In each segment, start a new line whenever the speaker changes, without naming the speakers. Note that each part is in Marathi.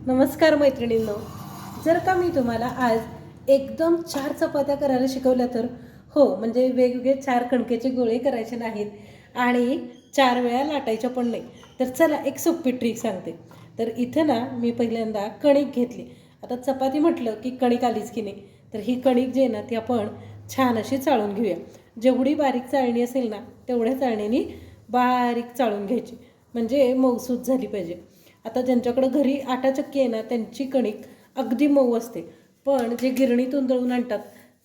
नमस्कार मैत्रिणींनो, जर का मी तुम्हाला आज एकदम 4 चपात्या करायला शिकवल्या तर हो, म्हणजे वेगवेगळे 4 कणकेचे गोळे करायचे नाहीत आणि 4 वेळा लाटायच्या पण नाही. तर चला एक सोपी ट्रिक सांगते. तर इथं ना मी पहिल्यांदा कणिक घेतली. आता चपाती म्हटलं की कणिक आलीच की नाही, तर ही कणिक जी आहे ना ती आपण छान अशी चाळून घेऊया. जेवढी बारीक चाळणी असेल ना तेवढ्या चाळणीने बारीक चाळून घ्यायची, म्हणजे मऊसूत झाली पाहिजे. आता ज्यांच्याकडं घरी आटा चक्की आहे ना त्यांची कणिक अगदी मऊ असते, पण जे गिरणीतून दळून आणतात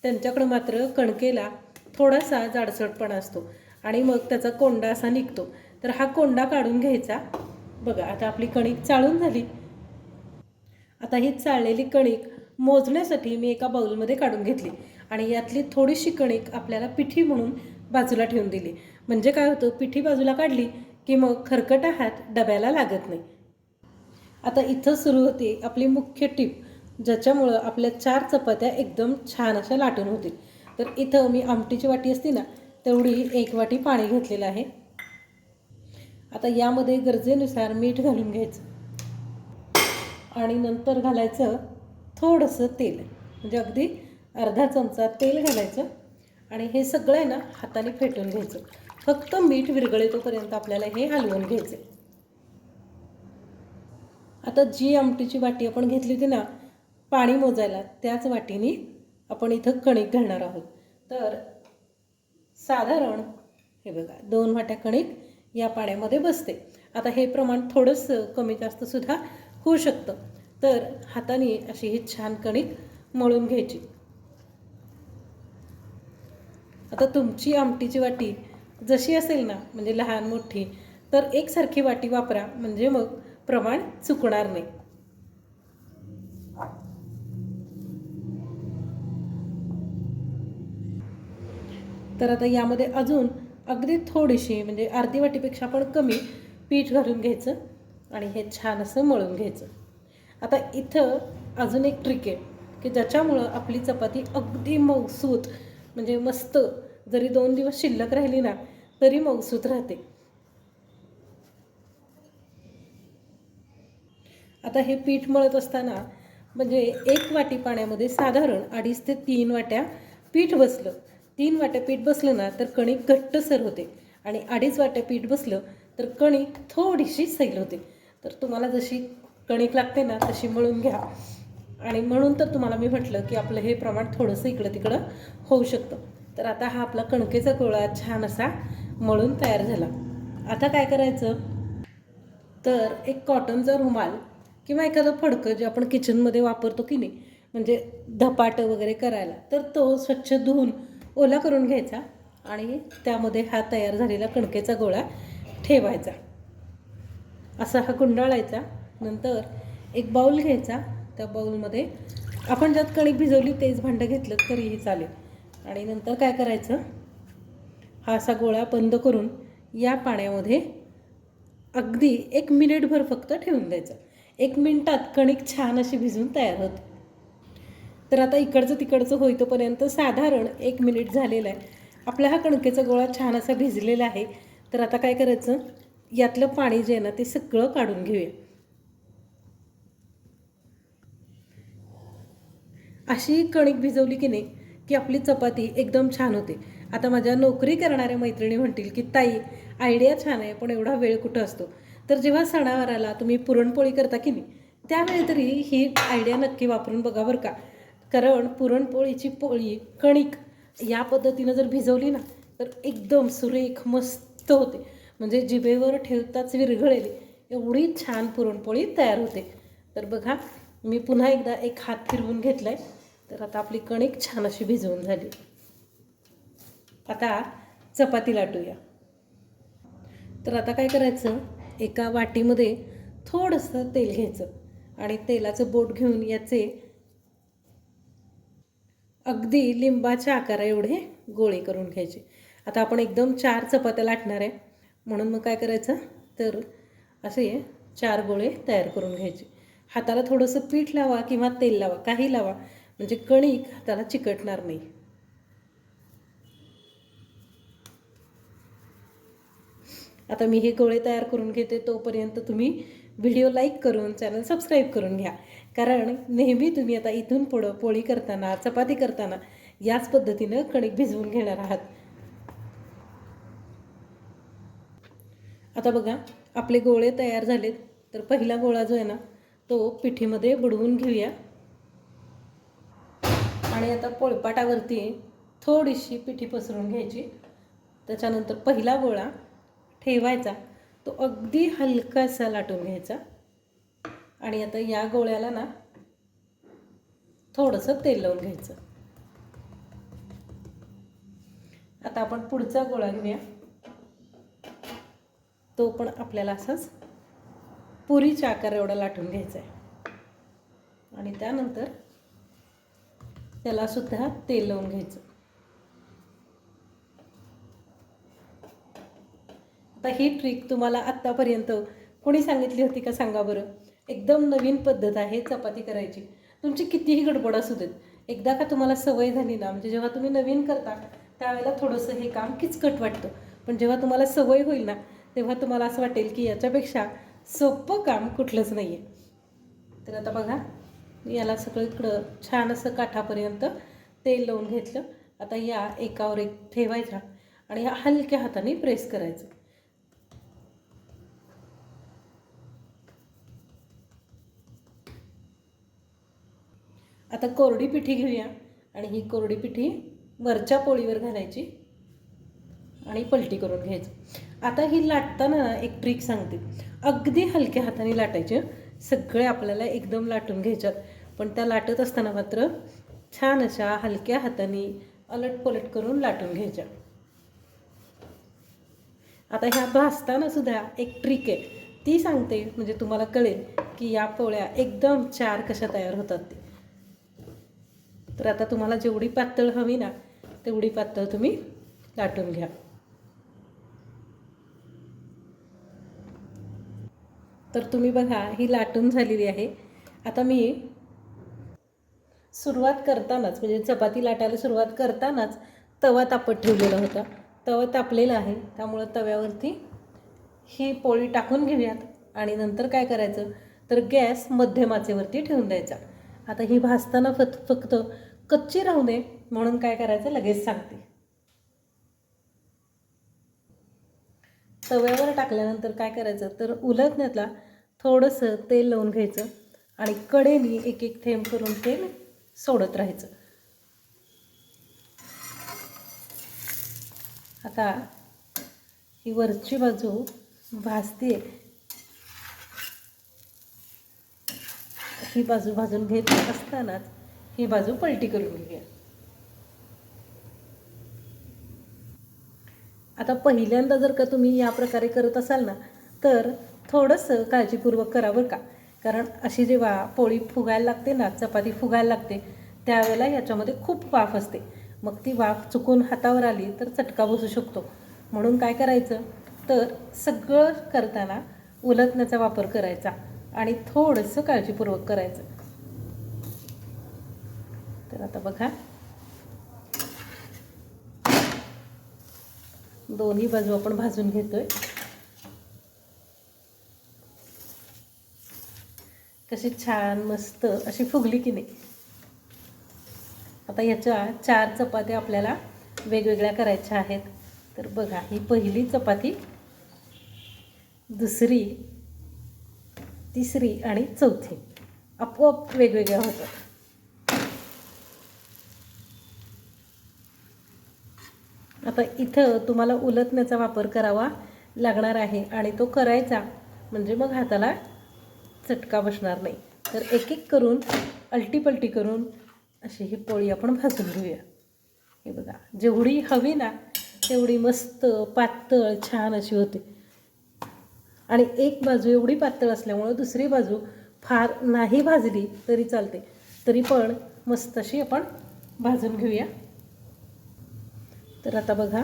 त्यांच्याकडं मात्र कणकेला थोडासा जाडसरपणा असतो आणि मग त्याचा कोंडा असा निघतो. तर हा कोंडा काढून घ्यायचा. बघा आता आपली कणिक चाळून झाली. आता ही चाळलेली कणिक मोजण्यासाठी मी एका बाउलमध्ये काढून घेतली आणि यातली थोडीशी कणिक आपल्याला पिठी म्हणून बाजूला ठेवून दिली. म्हणजे काय होतं, पिठी बाजूला काढली की मग खरकटा हात डब्याला लागत नाही. आता इथं सुरू होते आपली मुख्य टीप, ज्याच्यामुळं आपल्या 4 चपात्या एकदम छान अशा लाटून होतील. तर इथं मी आमटीची वाटी असते ना तेवढी 1 वाटी पाणी घेतलेलं आहे. आता यामध्ये गरजेनुसार मीठ घालून घ्यायचं आणि नंतर घालायचं थोडंसं तेल, म्हणजे अगदी अर्धा चमचा तेल घालायचं आणि हे सगळं आहे ना हाताने फेटून घ्यायचं. फक्त मीठ विरघळेतोपर्यंत आपल्याला हे हलवून घ्यायचं. आता जी आमटीची वाटी आपण घेतली होती ना पाणी मोजायला, त्याच वाटीने आपण इथं कणिक घालणार आहोत. तर साधारण हे बघा 2 वाट्या कणिक या पाण्यामध्ये बसते. आता हे प्रमाण थोडंसं कमी जास्तसुद्धा होऊ शकतं. तर हाताने अशी ही छान कणिक मळून घ्यायची. आता तुमची आमटीची वाटी जशी असेल ना, म्हणजे लहान मोठी, तर एकसारखी वाटी वापरा, म्हणजे मग प्रमाण चुकणार नाही. तर आता यामध्ये अजून अगदी थोडीशी, म्हणजे अर्धी वाटीपेक्षा पण कमी पीठ घालून घ्यायचं आणि हे छान असं मळून घ्यायचं. आता इथं अजून एक ट्रिक आहे की ज्याच्यामुळं आपली चपाती अगदी मऊसूत, म्हणजे मस्त, जरी 2 दिवस शिल्लक राहिली ना तरी मऊसूत राहते. आता हे पीठ मळत असताना, म्हणजे 1 वाटी पाण्यामध्ये साधारण 2.5 ते 3 वाट्या पीठ बसलं. 3 वाट्या पीठ बसलं ना तर कणिक घट्टसर होते आणि 2.5 वाट्या पीठ बसलं तर कणिक थोडीशी सैल होते. तर तुम्हाला जशी कणिक लागते ना तशी मळून घ्या. आणि म्हणून तर तुम्हाला मी म्हटलं की आपलं हे प्रमाण थोडंसं इकडं तिकडं होऊ शकतं. तर आता हा आपला कणकेचा गोळा छान असा मळून तयार झाला. आता काय करायचं, तर एक कॉटनचा रुमाल किंवा एखादं फडकं जे आपण किचनमध्ये वापरतो की नाही, म्हणजे धपाटं वगैरे करायला, तर तो स्वच्छ धुवून ओला करून घ्यायचा आणि त्यामध्ये हा तयार झालेला कणकेचा गोळा ठेवायचा. असा हा गुंडाळायचा. नंतर एक बाऊल घ्यायचा. त्या बाऊलमध्ये आपण ज्यात कणिक भिजवली तेच भांडं घेतलं तरीही चालेल. आणि नंतर काय करायचं, हा असा गोळा बंद करून या पाण्यामध्ये अगदी 1 मिनिटभर फक्त ठेवून द्यायचं. 1 मिनिटात कणिक छान अशी भिजून तयार होते. तर आता इकडचं तिकडचं होईतोपर्यंत साधारण 1 मिनिट झालेलं आहे. आपला हा कणकेचा गोळा छान असा भिजलेला आहे. तर आता काय करायचं, यातलं पाणी जे आहे ना ते सगळं काढून घेऊया. अशी कणिक भिजवली की नाही की आपली चपाती एकदम छान होते. आता माझ्या नोकरी करणाऱ्या मैत्रिणी म्हणतील की ताई, आयडिया छान आहे पण एवढा वेळ कुठं असतो. तर जेव्हा सणावाराला तुम्ही पुरणपोळी करता की नाही त्यावेळी तरी ही आयडिया नक्की वापरून बघा बरं का. कारण पुरणपोळीची पोळी कणिक या पद्धतीनं जर भिजवली ना तर एकदम सुरेख मस्त होते, म्हणजे जिभेवर ठेवताच विरघळेल एवढी छान पुरणपोळी तयार होते. तर बघा, मी पुन्हा एकदा एक हात फिरवून घेतला आहे. तर आता आपली कणिक छान अशी भिजवून झाली. आता चपाती लाटूया. तर आता काय करायचं, एका वाटीमध्ये थोडंसं तेल घ्यायचं आणि तेलाचं बोट घेऊन याचे अगदी लिंबाच्या आकारा एवढे गोळे करून घ्यायचे. आता आपण एकदम 4 चपात्या लाटणार आहे, म्हणून मग काय करायचं, तर असे 4 गोळे तयार करून घ्यायचे. हाताला थोडंसं पीठ लावा किंवा तेल लावा, काही लावा, म्हणजे कणिक हाताला चिकटणार नाही. आता मी हे गोळे तयार करून घेते, तोपर्यंत तुम्ही व्हिडिओ लाईक करून चॅनल सबस्क्राईब करून घ्या, कारण नेहमी तुम्ही आता इथून पुढं पोळी करताना, चपाती करताना याच पद्धतीनं कणिक भिजवून घेणार आहात. आता बघा आपले गोळे तयार झालेत. तर पहिला गोळा जो आहे ना तो पिठीमध्ये बुडवून घेऊया आणि आता पोळपाटावरती थोडीशी पिठी पसरून घ्यायची. त्याच्यानंतर पहिला गोळा ठेवायचा, तो अगदी हलकासा लाटून घ्यायचा आणि आता या गोळ्याला ना थोडंसं तेल लावून घ्यायचं. आता आपण पुढचा गोळा घेऊया. तो पण आपल्याला असाच पुरीच्या आकार एवढा लाटून घ्यायचा आहे आणि त्यानंतर त्याला सुद्धा तेल लावून घ्यायचं. आता ही ट्रिक तुम्हाला आत्तापर्यंत कोणी सांगितली होती का सांगा बरं? एकदम नवीन पद्धत आहे चपाती करायची. तुमची कितीही गडबड असू देत, एकदा का तुम्हाला सवय झाली ना, म्हणजे जेव्हा तुम्ही नवीन करता त्यावेळेला थोडंसं हे काम किचकट वाटतं, पण जेव्हा तुम्हाला सवय होईल ना तेव्हा तुम्हाला असं वाटेल की याच्यापेक्षा सोपं काम कुठलंच नाही आहे. तर आता बघा याला सगळीकडं छान असं काठापर्यंत तेल लावून घेतलं. आता या एकावर एक ठेवायचा आणि ह्या हलक्या हाताने प्रेस करायचं. आता कोरडी पिठी घेऊया आणि ही कोरडी पिठी वरच्या पोळीवर घालायची आणि पलटी करून घ्यायचं. आता ही लाटताना एक ट्रिक सांगते, अगदी हलक्या हाताने लाटायचे. सगळे आपल्याला एकदम लाटून घ्यायच्यात, पण त्या लाटत असताना मात्र छान अशा हलक्या हाताने अलटपलट करून लाटून घ्यायच्या. आता ह्या भाजताना सुद्धा एक ट्रिक आहे, ती सांगते म्हणजे तुम्हाला कळेल की या पोळ्या एकदम चार कशा तयार होतात ते. तर आता तुम्हाला जेवढी पातळ हवी ना तेवढी पातळ तुम्ही लाटून घ्या. तर तुम्ही बघा ही लाटून झालेली आहे. आता मी सुरुवात करतानाच म्हणजे चपाती लाटायला सुरुवात करतानाच तवा तापत ठेवलेला होता. तवा तापलेला आहे, त्यामुळं तव्यावरती ही पोळी टाकून घेऊयात आणि नंतर काय करायचं तर गॅस मध्यम आचेवरती ठेवून द्यायचा. आता ही भाजताना फक्त कच्ची राहू नये म्हणून काय करायचं लगेच सांगते. तव्यावर टाकल्यानंतर काय करायचं तर उलटण्यातला थोडंसं तेल लावून घ्यायचं आणि कडेने एक एक थेंब करून तेल सोडत राहायचं. आता ही वरची बाजू भाजते, ही बाजू भाजून घेत असतानाच ही बाजू पलटी करून घेऊया. आता पहिल्यांदा जर का तुम्ही या प्रकारे करत असाल ना तर थोडंसं काळजीपूर्वक करावं का, कारण अशी जेव्हा पोळी फुगायला लागते ना, चपाती फुगायला लागते त्यावेळेला याच्यामध्ये खूप वाफ असते. मग ती वाफ चुकून हातावर आली तर चटका बसू शकतो. म्हणून काय करायचं तर सगळं करताना उलटण्याचा वापर करायचा आणि थोडंसं काळजीपूर्वक करायचं. तर आता बघा दोन्ही बाजू आपण भाजून घेतोय. कशी छान मस्त अशी फुगली की नाही. आता याच्या 4 चपात्या आपल्याला वेगवेगळ्या करायच्या आहेत. तर बघा ही पहिली चपाती, दुसरी, तिसरी आणि चौथी आपोआप वेगवेगळ्या होतात. आता इथं तुम्हाला उलटण्याचा वापर करावा लागणार आहे आणि तो करायचा म्हणजे मग हाताला चटका बसणार नाही. तर एक एक करून अलटीपलटी करून अशी ही पोळी आपण भाजून घेऊया. हे बघा जेवढी हवी ना तेवढी मस्त पातळ छान अशी होते आणि एक बाजू एवढी पातळ असल्यामुळं दुसरी बाजू फार नाही भाजली तरी चालते, तरी पण मस्त अशी आपण भाजून घेऊया. तर आता बघा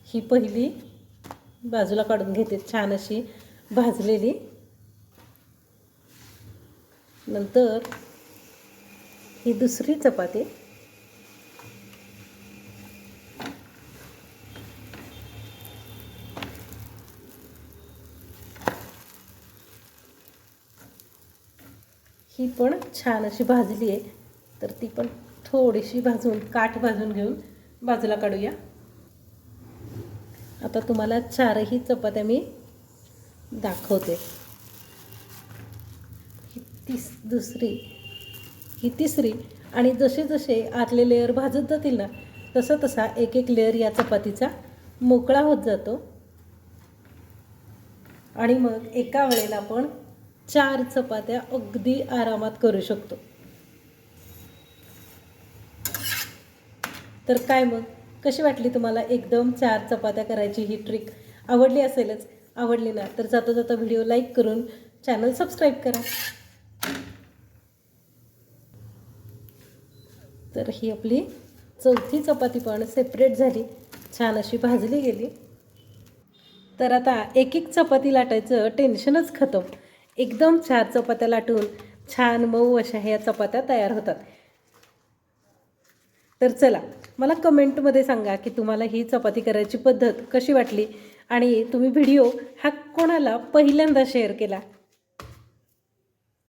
ही पहिली बाजूला काढून घेते छान अशी भाजलेली. नंतर ही दुसरी चपाती, ही पण छान अशी भाजली आहे, तर ती पण थोडीशी भाजून काठ भाजून घेऊन बाजूला काढूया. आता तुम्हाला चारही चपात्या मी दाखवते. ही तिसरी आणि जसे जसे आतले लेअर भाजत जातील ना तसा तसा एक एक लेअर या चपातीचा मोकळा होत जातो आणि मग एका वेळेला आपण 4 चपात्या अगदी आरामात करू शकतो. तर काय मग कशी वाटली तुम्हाला एकदम 4 चपात्या करायची ही ट्रिक? आवडली असेलच. आवडली ना तर जाता जाता व्हिडिओ लाईक करून चॅनल सबस्क्राईब करा. तर ही आपली चौथी चपाती पण सेपरेट झाली, छान अशी भाजली गेली. तर आता एक एक चपाती लाटायचं टेन्शनच खतम. एकदम 4 चपात्या लाटून छान मऊ अशा ह्या चपात्या तयार होतात. तर चला मला कमेंटमध्ये सांगा की तुम्हाला ही चपाती करायची पद्धत कशी वाटली आणि तुम्ही व्हिडिओ हा कोणाला पहिल्यांदा शेअर केला.